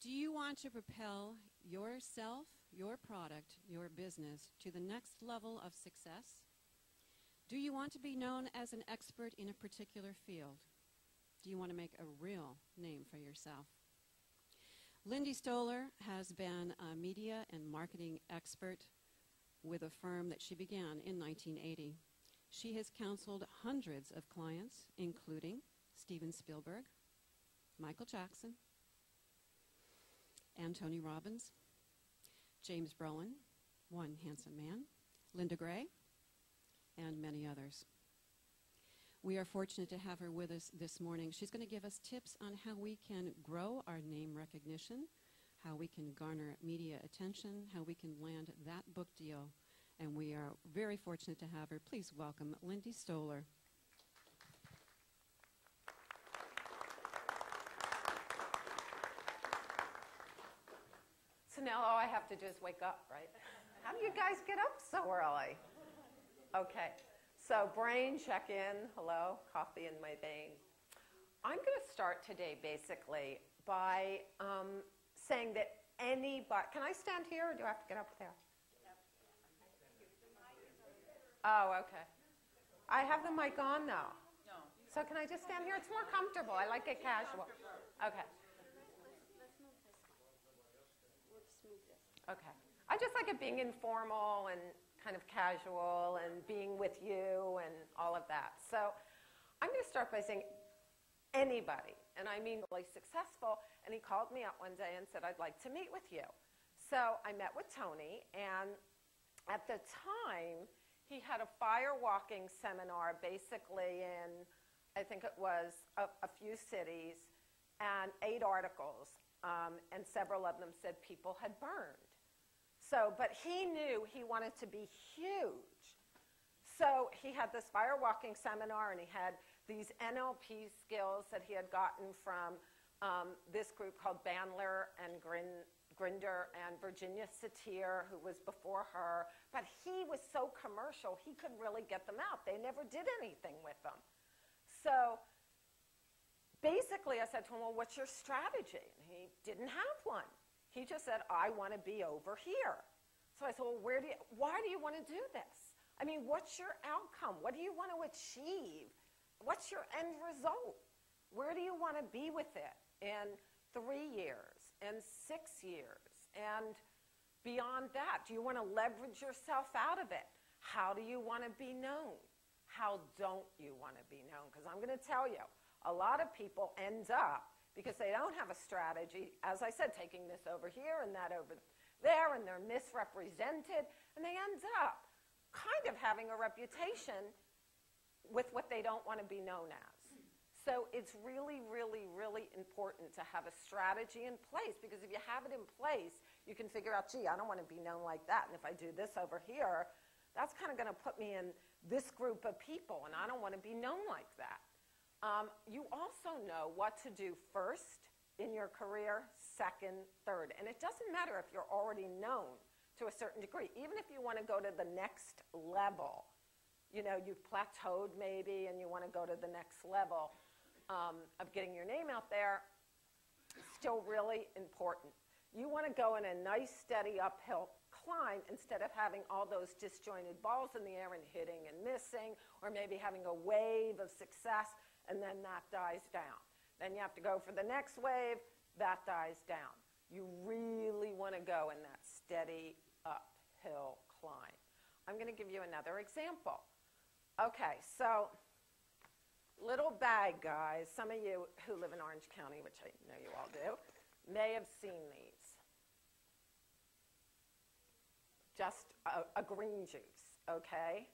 Do you want to propel yourself, your product, your business to the next level of success? Do you want to be known as an expert in a particular field? Do you want to make a real name for yourself? Lindy Stoller has been a media and marketing expert with a firm that she began in 1980. She has counseled hundreds of clients, including Steven Spielberg, Michael Jackson, and Tony Robbins, James Brolin, one handsome man, Linda Gray, and many others. We are fortunate to have her with us this morning. She's going to give us tips on how we can grow our name recognition, how we can garner media attention, how we can land that book deal. And we are very fortunate to have her. Please welcome Lindy Stoller. So now all I have to do is wake up, right? How do you guys get up so early? Okay, so brain check-in, hello, coffee in my veins. I'm going to start today basically by saying that anybody, can I stand here or do I have to get up there? Oh, okay. I have the mic on now. No. So can I just stand here? It's more comfortable. I like it casual. Okay. Okay. I just like it being informal and kind of casual and being with you and all of that. So I'm going to start by saying anybody, and I mean really successful, and he called me up one day and said, I'd like to meet with you. So I met with Tony, and at the time, he had a fire walking seminar basically in, I think it was a few cities, and 8 articles, and several of them said people had burned. So, but he knew he wanted to be huge. So he had this fire walking seminar, and he had these NLP skills that he had gotten from this group called Bandler and Grinder and Virginia Satir, who was before her. But he was so commercial, he couldn't really get them out. They never did anything with them. So basically I said to him, well, what's your strategy? And he didn't have one. He just said, I want to be over here. So I said, well, why do you want to do this? I mean, what's your outcome? What do you want to achieve? What's your end result? Where do you want to be with it in 3 years, in 6 years, and beyond that? Do you want to leverage yourself out of it? How do you want to be known? How don't you want to be known? Because I'm going to tell you, a lot of people end up, because they don't have a strategy, as I said, taking this over here and that over there, and they're misrepresented, and they end up kind of having a reputation with what they don't want to be known as. So it's really, really, really important to have a strategy in place, because if you have it in place, you can figure out, gee, I don't want to be known like that, and if I do this over here, that's kind of going to put me in this group of people, and I don't want to be known like that. You also know what to do first in your career, second, third. And it doesn't matter if you're already known to a certain degree. Even if you want to go to the next level, you know, you've plateaued maybe and you want to go to the next level of getting your name out there, still really important. You want to go in a nice, steady uphill climb instead of having all those disjointed balls in the air and hitting and missing, or maybe having a wave of success and then that dies down. Then you have to go for the next wave, that dies down. You really want to go in that steady uphill climb. I'm going to give you another example. Okay, so little bag, guys. Some of you who live in Orange County, which I know you all do, may have seen these. Just a green juice, okay?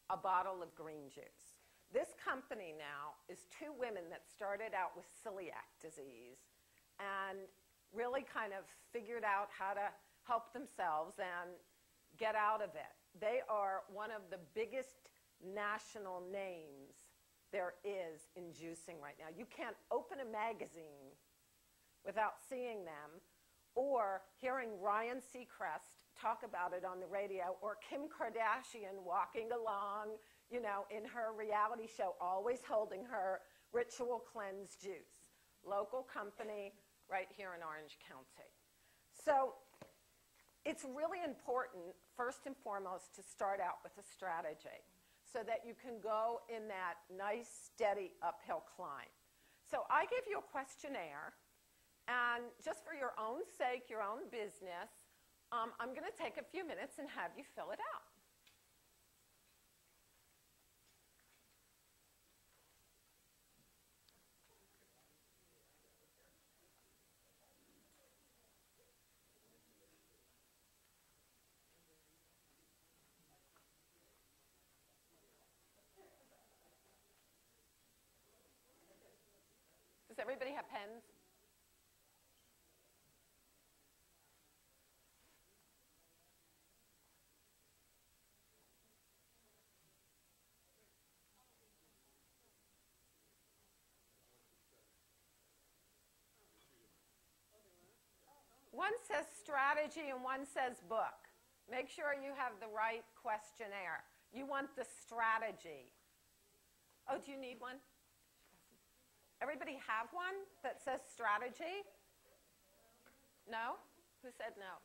A bottle of green juice. This company now is 2 women that started out with celiac disease and really kind of figured out how to help themselves and get out of it. They are one of the biggest national names there is in juicing right now. You can't open a magazine without seeing them or hearing Ryan Seacrest talk about it on the radio, or Kim Kardashian walking along, you know, in her reality show, always holding her Ritual Cleanse juice. Local company, right here in Orange County. So it's really important, first and foremost, to start out with a strategy so that you can go in that nice, steady uphill climb. So I give you a questionnaire, and just for your own sake, your own business, I'm going to take a few minutes and have you fill it out. Does everybody have pens? One says strategy and one says book. Make sure you have the right questionnaire. You want the strategy. Oh, do you need one? Everybody have one that says strategy? No? Who said no?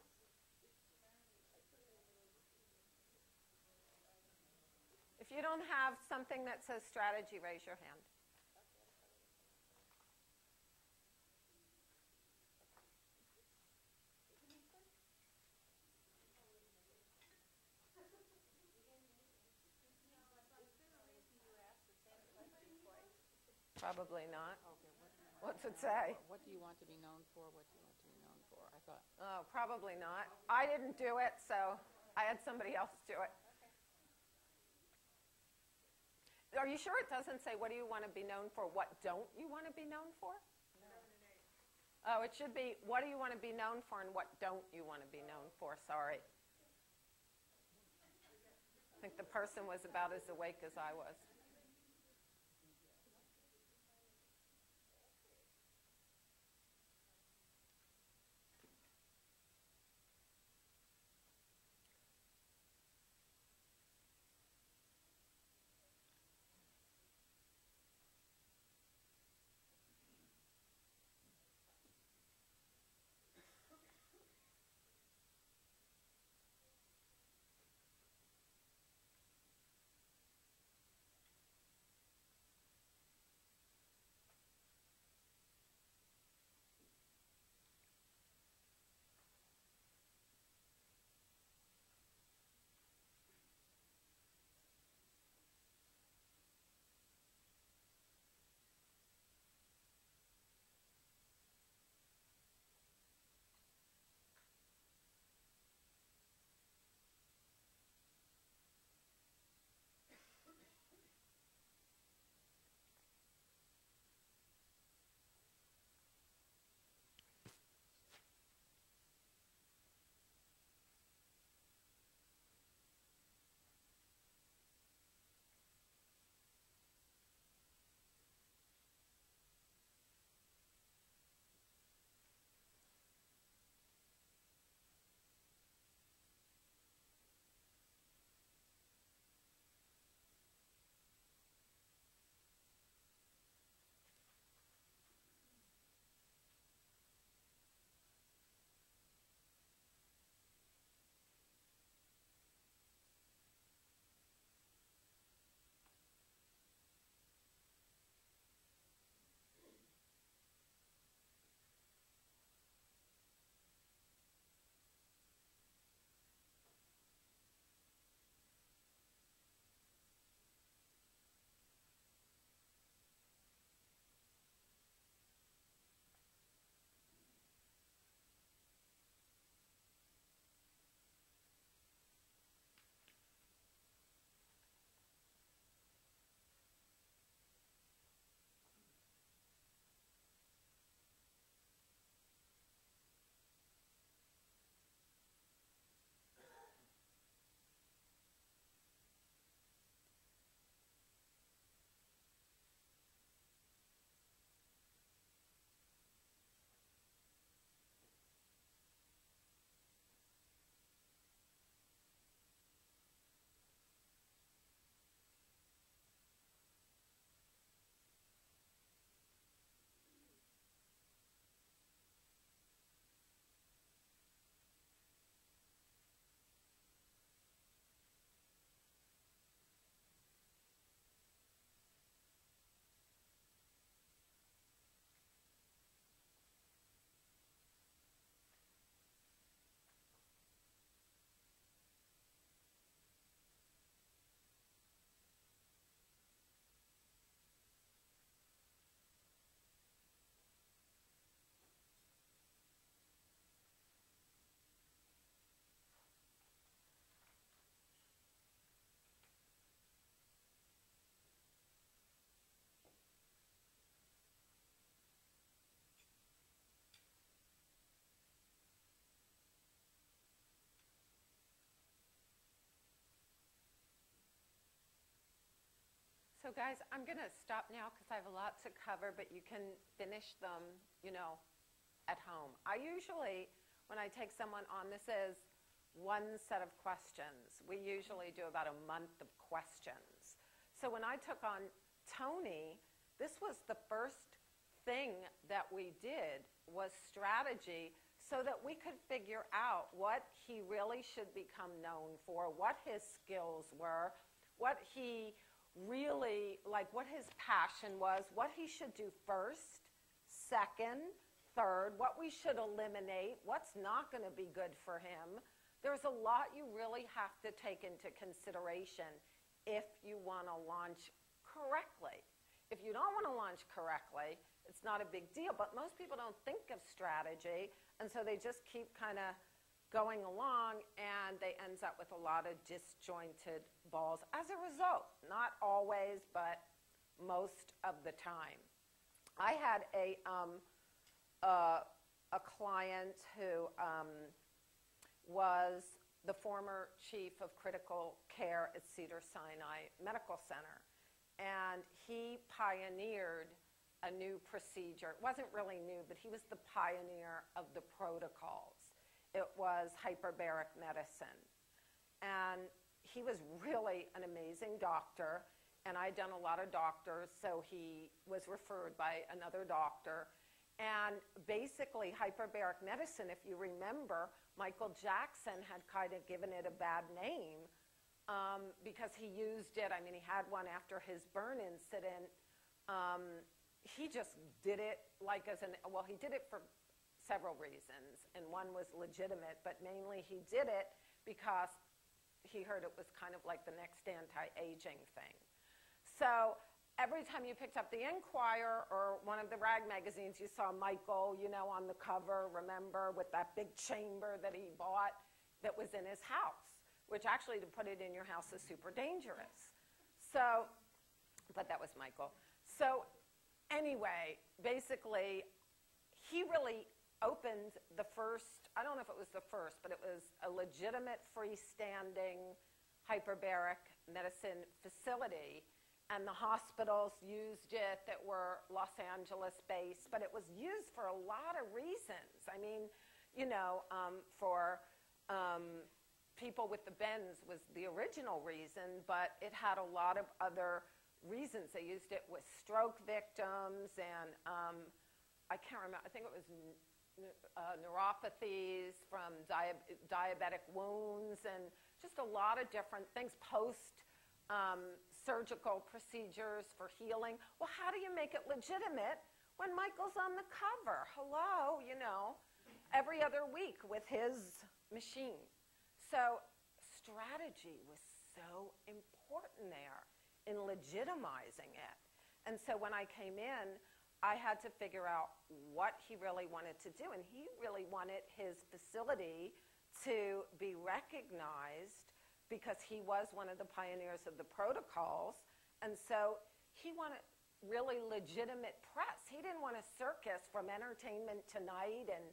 If you don't have something that says strategy, raise your hand. Probably not. What's it say? What do you want to be known for? What do you want to be known for? I thought. Oh, probably not. I didn't do it, so I had somebody else do it. Are you sure it doesn't say what do you want to be known for? What don't you want to be known for? No. Oh, it should be what do you want to be known for and what don't you want to be known for? Sorry. I think the person was about as awake as I was. So guys, I'm going to stop now because I have a lot to cover, but you can finish them, at home. I usually, when I take someone on, this is one set of questions. We usually do about a month of questions. So when I took on Tony, this was the first thing that we did was strategy so that we could figure out what he really should become known for, what his skills were, what he really, what his passion was, what he should do first, second, third, what we should eliminate, what's not going to be good for him. There's a lot you really have to take into consideration if you want to launch correctly. If you don't want to launch correctly, it's not a big deal, but most people don't think of strategy, and so they just keep kind of going along, and they end up with a lot of disjointed balls as a result. Not always, but most of the time. I had a client who was the former chief of critical care at Cedars-Sinai Medical Center, and he pioneered a new procedure. It wasn't really new, but he was the pioneer of the protocols. It was hyperbaric medicine. And he was really an amazing doctor, and I'd done a lot of doctors, so he was referred by another doctor. And basically, hyperbaric medicine, if you remember, Michael Jackson had kind of given it a bad name because he used it. I mean, he had one after his burn incident. He just did it he did it for several reasons, and one was legitimate, but mainly he did it because he heard it was kind of like the next anti-aging thing. So every time you picked up the Enquirer or one of the rag magazines, you saw Michael, on the cover, remember, with that big chamber that he bought that was in his house, which actually to put it in your house is super dangerous. So, but that was Michael. So anyway, basically, he really opened the first, I don't know if it was the first, but it was a legitimate freestanding hyperbaric medicine facility. And the hospitals used it that were Los Angeles based, but it was used for a lot of reasons. I mean, for people with the bends was the original reason, but it had a lot of other reasons. They used it with stroke victims and I can't remember, I think it was neuropathies from diabetic wounds and just a lot of different things, surgical procedures for healing. Well, how do you make it legitimate when Michael's on the cover? Hello, every other week with his machine. So strategy was so important there in legitimizing it. And so when I came in, I had to figure out what he really wanted to do. And he really wanted his facility to be recognized because he was one of the pioneers of the protocols. And so he wanted really legitimate press. He didn't want a circus from Entertainment Tonight and,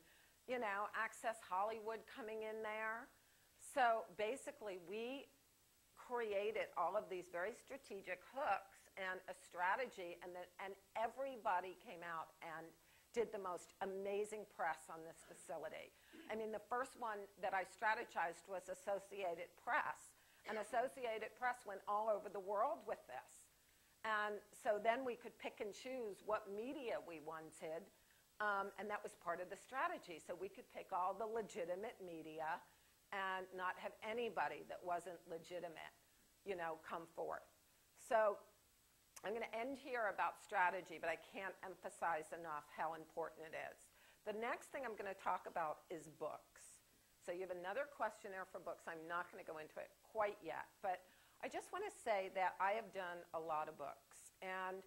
Access Hollywood coming in there. So basically, we created all of these very strategic hooks and a strategy, and everybody came out and did the most amazing press on this facility. I mean, the first one that I strategized was Associated Press, and Associated Press went all over the world with this. And so then we could pick and choose what media we wanted, and that was part of the strategy. So we could pick all the legitimate media and not have anybody that wasn't legitimate, come forth. So I'm going to end here about strategy, but I can't emphasize enough how important it is. The next thing I'm going to talk about is books. So you have another questionnaire for books. I'm not going to go into it quite yet, but I just want to say that I have done a lot of books, and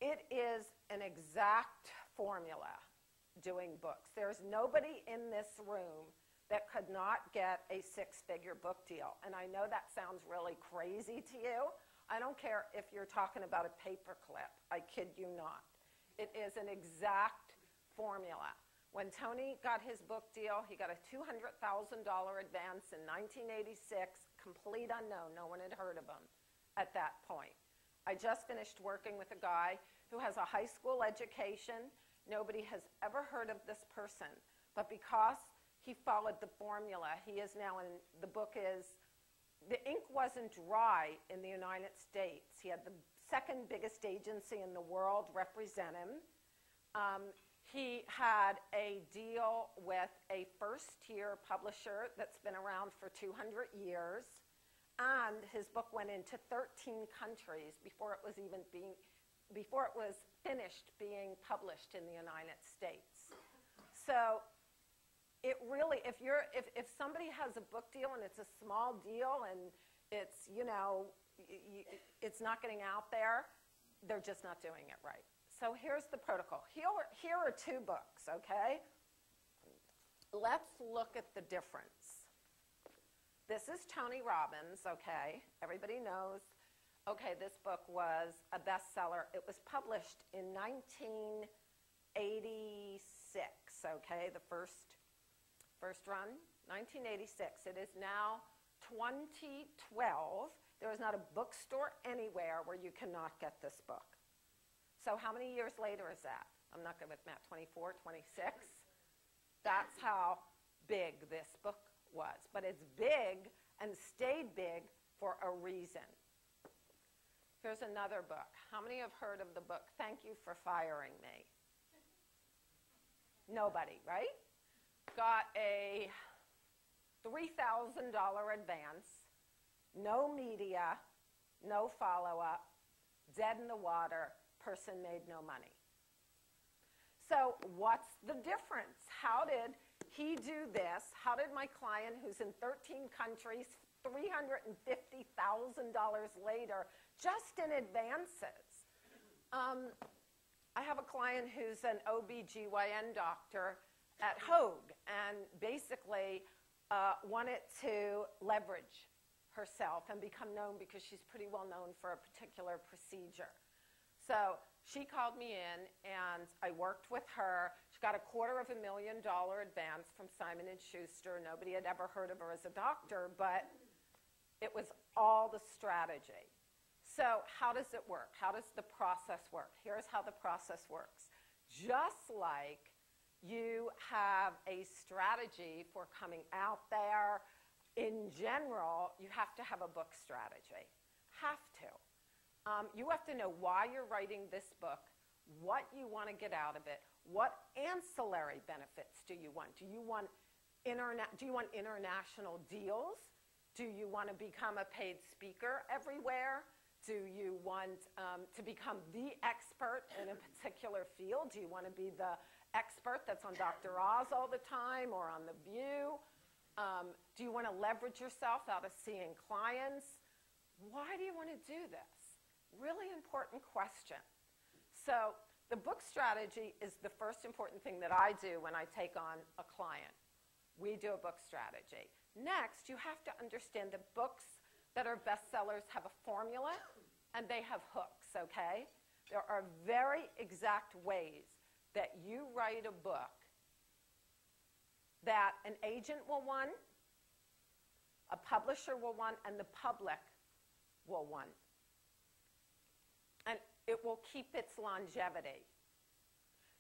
it is an exact formula doing books. There's nobody in this room that could not get a six-figure book deal. And I know that sounds really crazy to you. I don't care if you're talking about a paperclip. I kid you not. It is an exact formula. When Tony got his book deal, he got a $200,000 advance in 1986, complete unknown. No one had heard of him at that point. I just finished working with a guy who has a high school education. Nobody has ever heard of this person. But because he followed the formula, he is now in, the book is, the ink wasn't dry in the United States. He had the second biggest agency in the world represent him. He had a deal with a first-tier publisher that's been around for 200 years, and his book went into 13 countries before it was finished being published in the United States. So it really, if somebody has a book deal and it's a small deal and it's, you know, it's not getting out there, they're just not doing it right. So here's the protocol. Here are two books, okay? Let's look at the difference. This is Tony Robbins, okay? Everybody knows. Okay, this book was a bestseller. It was published in 1986, okay? The first run, 1986. It is now 2012. There is not a bookstore anywhere where you cannot get this book. So how many years later is that? I'm not good with math, 24, 26? That's how big this book was. But it's big and stayed big for a reason. Here's another book. How many have heard of the book, Thank You for Firing Me? Nobody, right? Got a $3,000 advance, no media, no follow-up, dead in the water, person made no money. So what's the difference? How did he do this? How did my client, who's in 13 countries, $350,000 later, just in advances? I have a client who's an OB/GYN doctor at Hogue and basically wanted to leverage herself and become known because she's pretty well known for a particular procedure. So she called me in and I worked with her. She got a $250,000 advance from Simon & Schuster. Nobody had ever heard of her as a doctor, but it was all the strategy. So how does it work? How does the process work? Here's how the process works. Just like you have a strategy for coming out there, in general, you have to have a book strategy. Have to. You have to know why you're writing this book, what you want to get out of it, what ancillary benefits do you want? Do you want international deals? Do you want to become a paid speaker everywhere? Do you want to become the expert in a particular field? Do you want to be the expert that's on Dr. Oz all the time or on The View? Do you want to leverage yourself out of seeing clients? Why do you want to do this? Really important question. So the book strategy is the first important thing that I do when I take on a client. We do a book strategy. Next, you have to understand that books that are bestsellers have a formula and they have hooks, okay? There are very exact ways that you write a book that an agent will want, a publisher will want, and the public will want. And it will keep its longevity.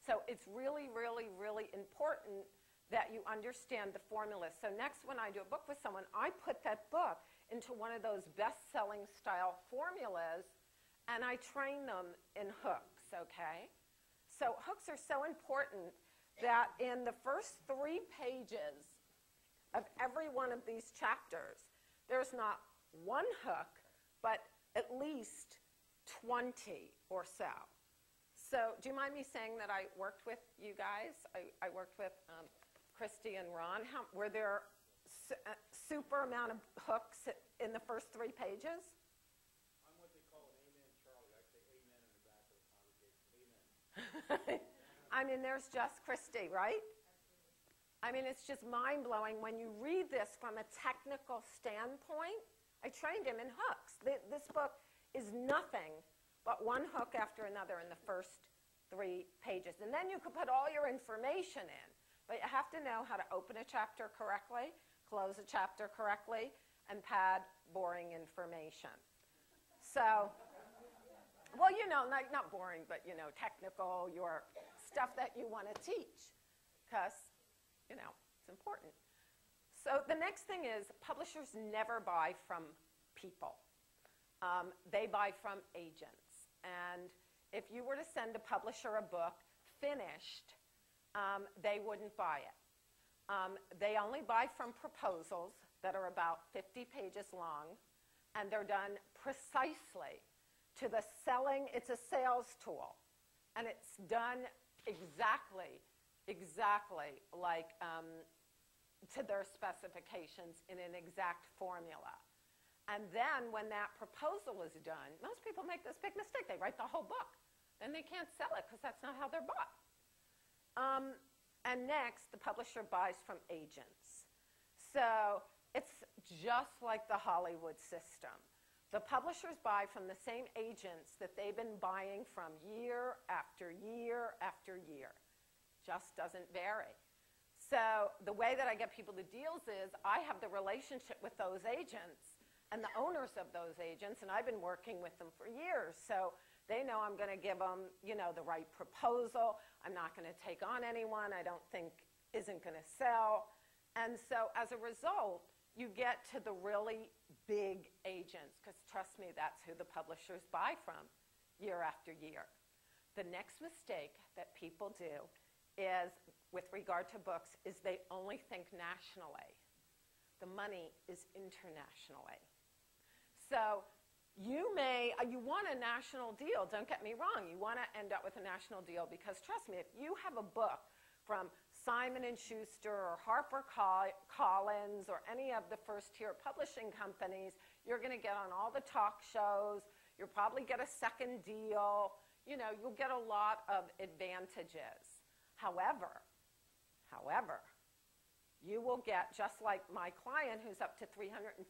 So it's really, really, really important that you understand the formula. So next, when I do a book with someone, I put that book into one of those best-selling style formulas, and I train them in hooks, okay? So hooks are so important that in the first 3 pages of every one of these chapters, there's not one hook, but at least 20 or so. So do you mind me saying that I worked with you guys? I worked with Christy and Ron. Were there a super amount of hooks in the first 3 pages? I'm what they call an amen Charlie. I say amen in the back of the congregation. Amen. I mean, there's just Christy, right? I mean, it's just mind-blowing when you read this from a technical standpoint. I trained him in hooks. This book is nothing but one hook after another in the first 3 pages. And then you could put all your information in. But you have to know how to open a chapter correctly, close a chapter correctly, and pad boring information. So Well, not boring, but, technical, your stuff that you want to teach, because, it's important. So the next thing is publishers never buy from people. They buy from agents. And if you were to send a publisher a book finished, they wouldn't buy it. They only buy from proposals that are about 50 pages long, and they're done precisely to the selling. It's a sales tool, and it's done exactly like to their specifications in an exact formula. And then when that proposal is done, most people make this big mistake. They write the whole book. Then they can't sell it because that's not how they're bought. And next, the publisher buys from agents. So it's just like the Hollywood system. The publishers buy from the same agents that they've been buying from year after year after year. Just doesn't vary. So the way that I get people to deals is I have the relationship with those agents and the owners of those agents, and I've been working with them for years. So they know I'm going to give them, the right proposal. I'm not going to take on anyone I don't think isn't going to sell. And so as a result, you get to the really big agents, because trust me, that's who the publishers buy from year after year. The next mistake that people do is, with regard to books, is they only think nationally. The money is internationally. So you want a national deal, don't get me wrong. You want to end up with a national deal because, trust me, if you have a book from Simon & Schuster or HarperCollins or any of the first-tier publishing companies, you're going to get on all the talk shows. You'll probably get a second deal. You'll get a lot of advantages. However, you will get, just like my client who's up to $350,000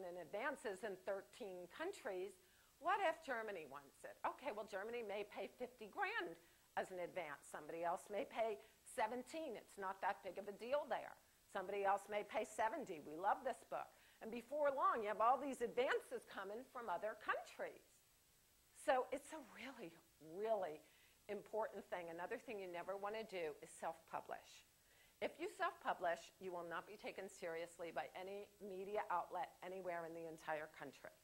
in advances in 13 countries, what if Germany wants it? Okay, well, Germany may pay 50 grand as an advance. Somebody else may pay 17. It's not that big of a deal there. Somebody else may pay 70. We love this book. And before long, you have all these advances coming from other countries. So it's a really, really important thing. Another thing you never want to do is self-publish. If you self-publish, you will not be taken seriously by any media outlet anywhere in the entire country.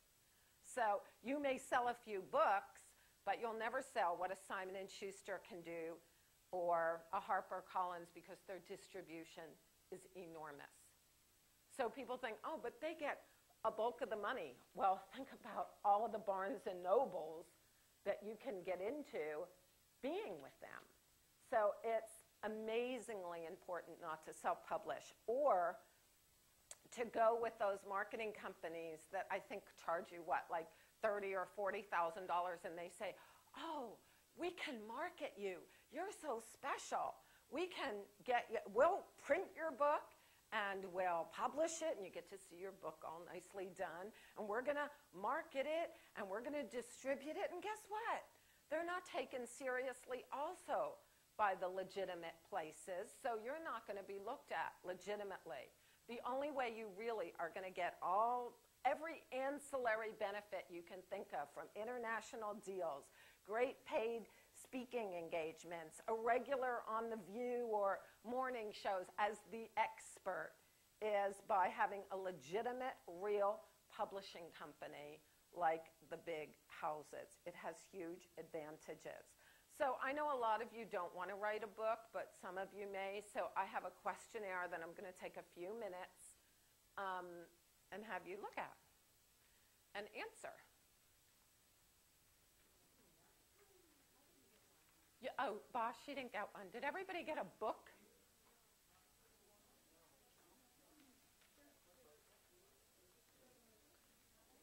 So you may sell a few books, but you'll never sell what a Simon & Schuster can do or a HarperCollins, because their distribution is enormous. So people think, oh, but they get a bulk of the money. Well, think about all of the Barnes & Nobles that you can get into being with them. So it's amazingly important not to self-publish, or to go with those marketing companies that I think charge you, like $30,000 or $40,000, and they say, oh, we can market you. You're so special. We can we'll print your book, and we'll publish it, and you get to see your book all nicely done, and we're going to market it, and we're going to distribute it, and guess what? They're not taken seriously also by the legitimate places, so you're not going to be looked at legitimately. The only way you really are going to get every ancillary benefit you can think of, from international deals, great paid speaking engagements, a regular on The View or morning shows as the expert, is by having a legitimate, real publishing company like the big houses. It has huge advantages. So I know a lot of you don't want to write a book, but some of you may. So I have a questionnaire that I'm going to take a few minutes and have you look at and answer. Oh, Bosch, she didn't get one. Did everybody get a book?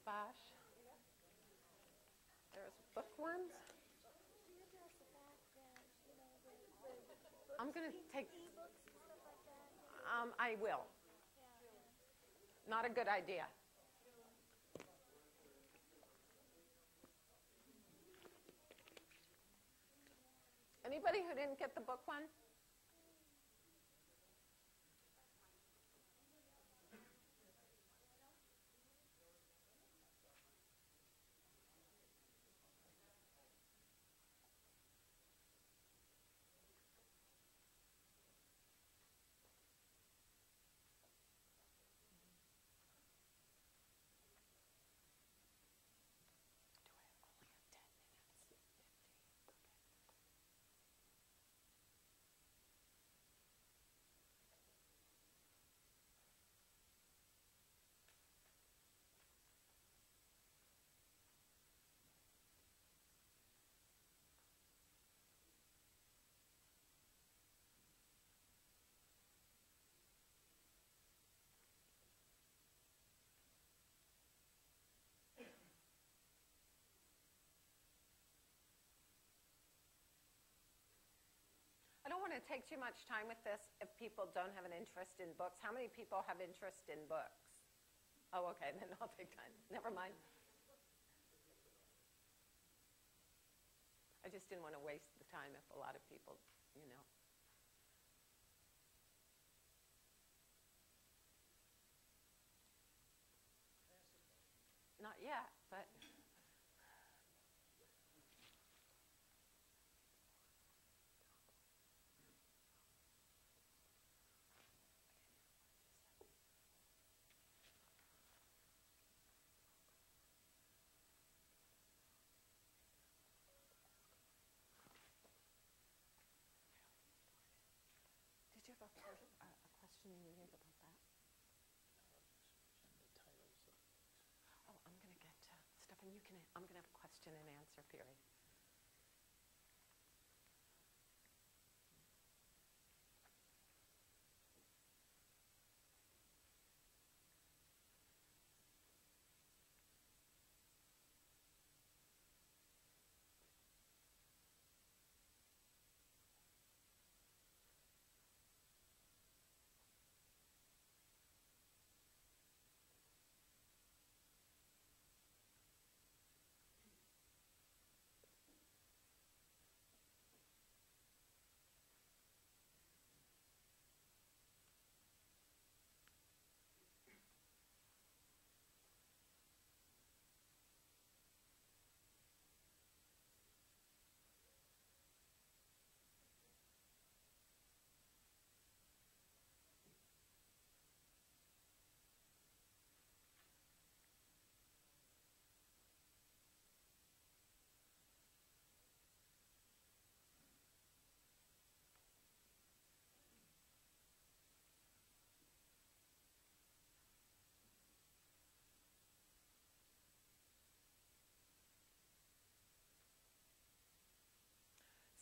Bosch? There's bookworms. I'm going to take, I will. Not a good idea. Anybody who didn't get the book one? want to take too much time with this if people don't have an interest in books. How many people have interest in books? Oh, okay, then I'll take time. Never mind. I just didn't want to waste the time if a lot of people, you know. Not yet, but. Did you have a question you needed about that? Oh, I'm going to get stuff, and I'm going to have a question and answer period.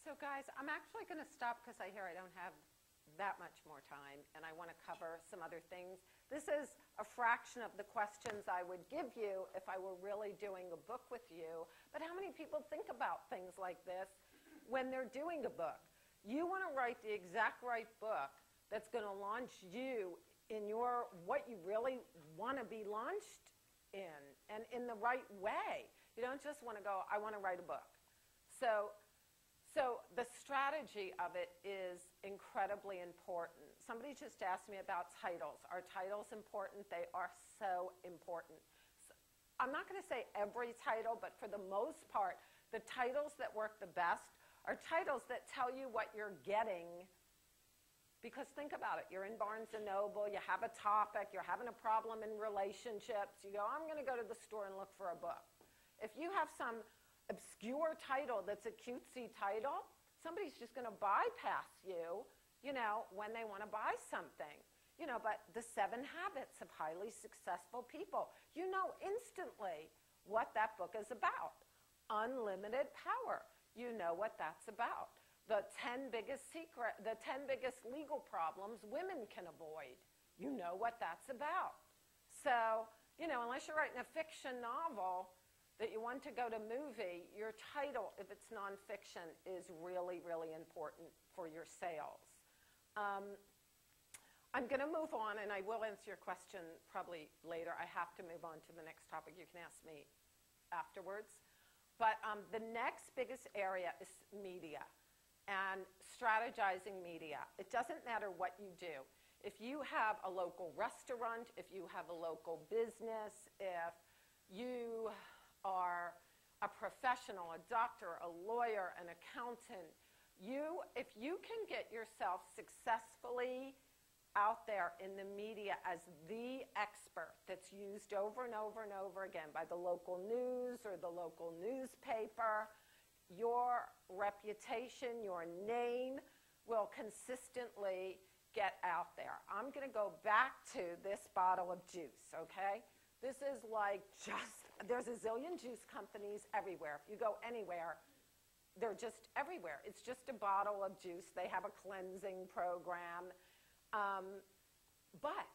So guys, I'm actually going to stop because I hear I don't have that much more time, and I want to cover some other things. This is a fraction of the questions I would give you if I were really doing a book with you. But how many people think about things like this when they're doing a book? You want to write the exact right book that's going to launch you in your what you really want to be launched in, and in the right way. You don't just want to go, I want to write a book. So the strategy of it is incredibly important. Somebody just asked me about titles. Are titles important? They are so important. So I'm not going to say every title, but for the most part, the titles that work the best are titles that tell you what you're getting. Because think about it. You're in Barnes & Noble. You have a topic. You're having a problem in relationships. You go, I'm going to go to the store and look for a book. If you have some obscure title that's a cutesy title, somebody's just going to bypass you, you know, when they want to buy something. You know, but the 7 Habits of Highly Successful People, you know instantly what that book is about. Unlimited power. You know what that's about. The 10 biggest legal problems women can avoid. You know what that's about. So, you know, unless you're writing a fiction novel that you want to go to movie, your title, if it's nonfiction, is really, really important for your sales. I'm going to move on, and I will answer your question probably later. I have to move on to the next topic. You can ask me afterwards. But the next biggest area is media and strategizing media. It doesn't matter what you do. If you have a local restaurant, if you have a local business, if you are a professional, a doctor, a lawyer, an accountant, if you can get yourself successfully out there in the media as the expert that's used over and over and over again by the local news or the local newspaper, your reputation, your name will consistently get out there. I'm going to go back to this bottle of juice, okay? This is like there's a zillion juice companies everywhere. If you go anywhere, they're just everywhere. It's just a bottle of juice. They have a cleansing program. But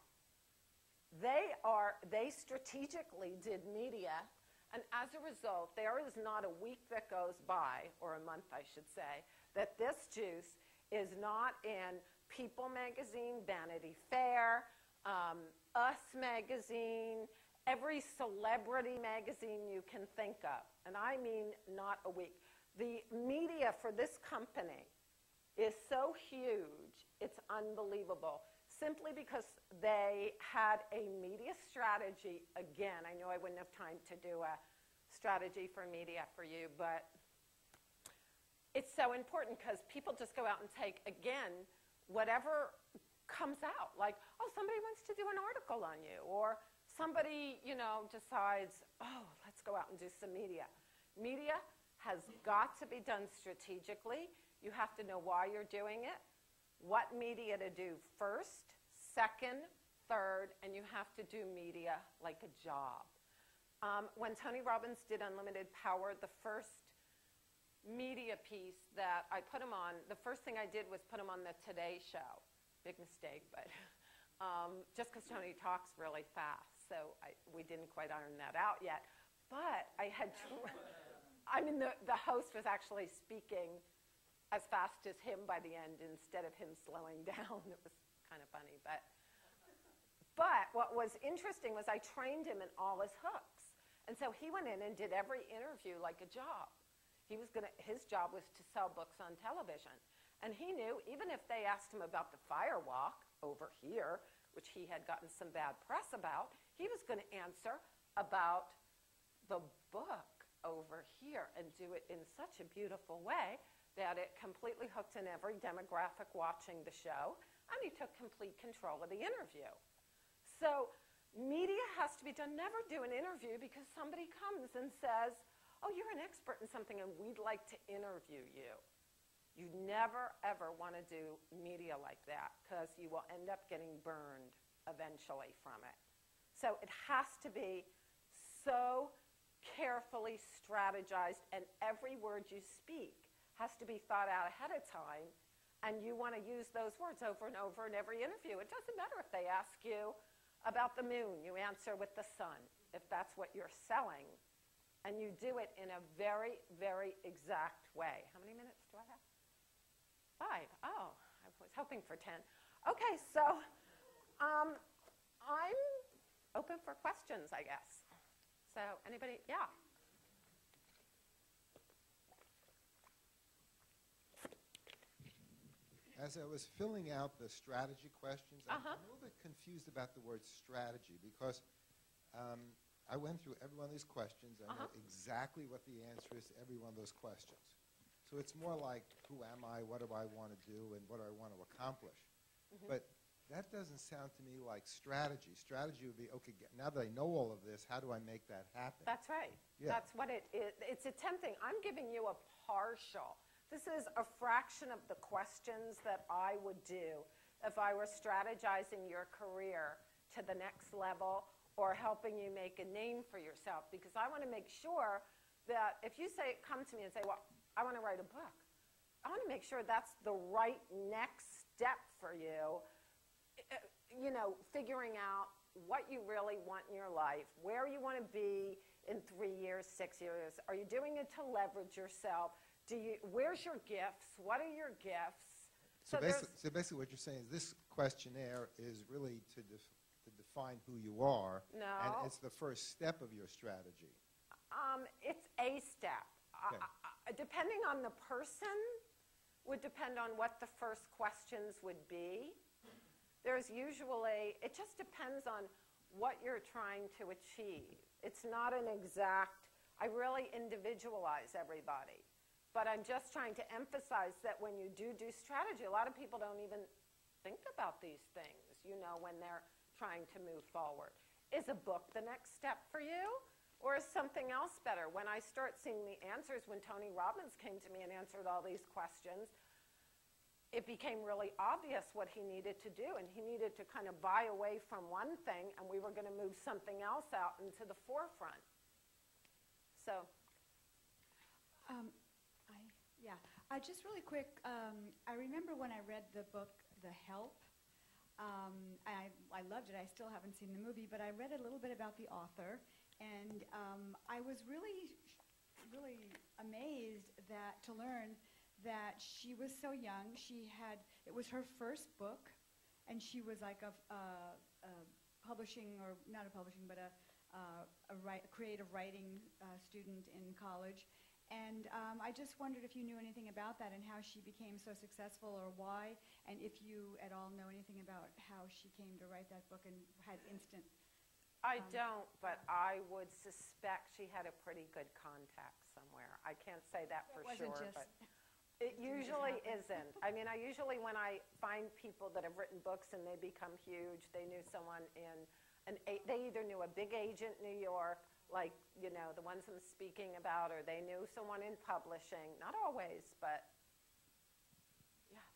they strategically did media, and as a result, there is not a week that goes by, or a month I should say, that this juice is not in People magazine, Vanity Fair, Us magazine, every celebrity magazine you can think of. And I mean not a week. The media for this company is so huge, it's unbelievable. Simply because they had a media strategy. Again, I know I wouldn't have time to do a strategy for media for you, but it's so important because people just go out and take, again, whatever comes out. Like, oh, somebody wants to do an article on you, or somebody, decides, oh, let's go out and do some media. Media has got to be done strategically. You have to know why you're doing it, what media to do first, second, third, and you have to do media like a job. When Tony Robbins did Unlimited Power, the first media piece that I put him on, the first thing I did was put him on the Today Show. Big mistake, but just because Tony talks really fast, so we didn't quite iron that out yet. But I had the host was actually speaking as fast as him by the end instead of him slowing down. It was kind of funny, but what was interesting was I trained him in all his hooks. And so he went in and did every interview like a job. His job was to sell books on television. And he knew, even if they asked him about the firewalk over here, which he had gotten some bad press about, he was going to answer about the book over here and do it in such a beautiful way that it completely hooked in every demographic watching the show, and he took complete control of the interview. So media has to be done. Never do an interview because somebody comes and says, oh, you're an expert in something and we'd like to interview you. You never, ever want to do media like that because you will end up getting burned eventually from it. So it has to be so carefully strategized, and every word you speak has to be thought out ahead of time, and you want to use those words over and over in every interview. It doesn't matter if they ask you about the moon. You answer with the sun, if that's what you're selling, and you do it in a very, very exact way. How many minutes do I have? 5. Oh, I was hoping for 10. Okay, so I'm open for questions, I guess. So anybody? Yeah. As I was filling out the strategy questions, I'm a little bit confused about the word strategy because I went through every one of these questions. I know exactly what the answer is to every one of those questions. So it's more like, who am I, what do I want to do, and what do I want to accomplish? But that doesn't sound to me like strategy. Strategy would be, okay, now that I know all of this, how do I make that happen? That's right. Yeah. That's what it is. It's attempting. I'm giving you a partial. This is a fraction of the questions that I would do if I were strategizing your career to the next level or helping you make a name for yourself. Because I want to make sure that if you come to me and say, well, I want to write a book, I want to make sure that's the right next step for you. Figuring out what you really want in your life, where you want to be in 3 years, 6 years. Are you doing it to leverage yourself? Where's your gifts? What are your gifts? So basically what you're saying is this questionnaire is really to define who you are. No. And it's the first step of your strategy. It's a step. Okay. Depending on the person, would depend on what the first questions would be. There's usually, it just depends on what you're trying to achieve. It's not an exact, I really individualize everybody. But I'm just trying to emphasize that when you do strategy, a lot of people don't even think about these things, when they're trying to move forward. Is a book the next step for you? Or is something else better? When I start seeing the answers, when Tony Robbins came to me and answered all these questions, it became really obvious what he needed to do, and he needed to kind of buy away from one thing, and we were going to move something else out into the forefront. So. Just really quick, I remember when I read the book, The Help. I loved it. I still haven't seen the movie, but I read a little bit about the author, and I was really, really amazed to learn that she was so young. It was her first book, and she was like a publishing, or not a publishing, but a creative writing student in college. And I just wondered if you knew anything about that and how she became so successful, or why, and if you at all know anything about how she came to write that book and had instant. I don't, but I would suspect she had a pretty good contact somewhere. I can't say that for sure, but it usually isn't. I mean, when I find people that have written books and they become huge, they knew someone they either knew a big agent in New York, like, the ones I'm speaking about, or they knew someone in publishing. Not always, but yeah.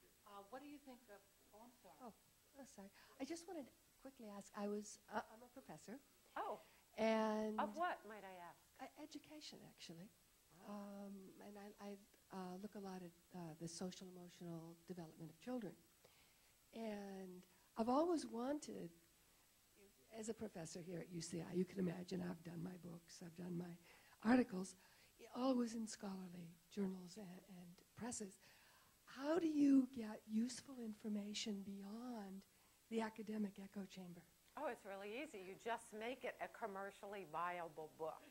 What do you think of, I'm sorry. Oh, sorry. I just wanted to quickly ask, I'm a professor. Oh. And Of what, might I ask? Education, actually. And I look a lot at the social emotional development of children. And I've always wanted, as a professor here at UCI, you can imagine I've done my books, I've done my articles, always in scholarly journals and presses. How do you get useful information beyond the academic echo chamber? Oh, it's really easy. You just make it a commercially viable book.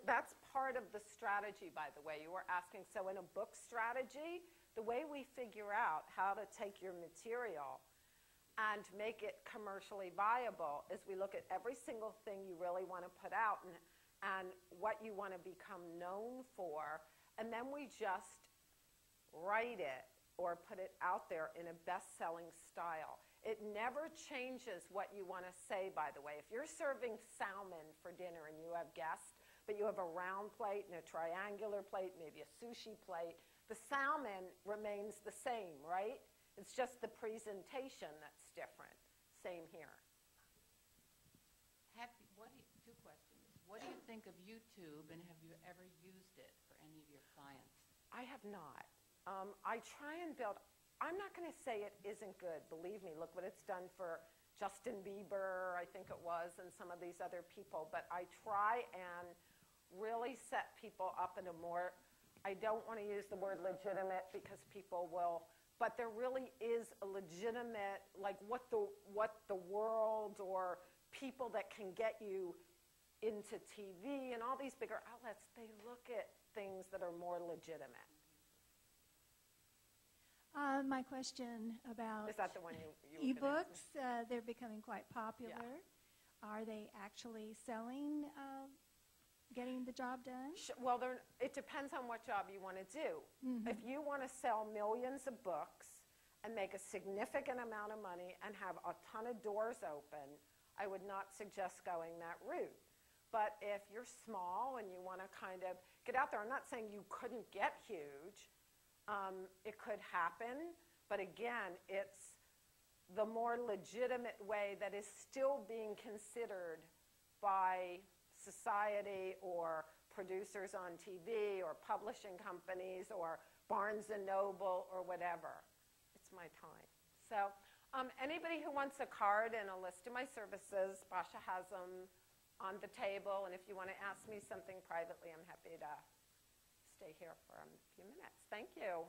That's part of the strategy, by the way. You were asking, so in a book strategy, the way we figure out how to take your material and make it commercially viable is we look at every single thing you really want to put out and what you want to become known for, and then we just write it or put it out there in a best-selling style. It never changes what you want to say, by the way. If you're serving salmon for dinner and you have guests, but you have a round plate and a triangular plate, maybe a sushi plate, the salmon remains the same, right? It's just the presentation that's different. Same here. Two questions. What do you think of YouTube, and have you ever used it for any of your clients? I have not. I try and build. I'm not going to say it isn't good. Believe me, look what it's done for Justin Bieber, I think it was, and some of these other people. But I try and really set people up in a more, I don't want to use the word legitimate because people will, but there really is a legitimate, like what the world or people that can get you into TV and all these bigger outlets, they look at things that are more legitimate. My question about Is that the one you ebooks, they're becoming quite popular. Yeah. Are they actually selling, getting the job done? Well, it depends on what job you want to do. Mm-hmm. If you want to sell millions of books and make a significant amount of money and have a ton of doors open, I would not suggest going that route. But if you're small and you want to kind of get out there, I'm not saying you couldn't get huge. It could happen, but again, it's the more legitimate way that is still being considered by society or producers on TV or publishing companies or Barnes & Noble or whatever. It's my time. So anybody who wants a card and a list of my services, Basha has them on the table, and if you want to ask me something privately, I'm happy to stay here for a few minutes. Thank you.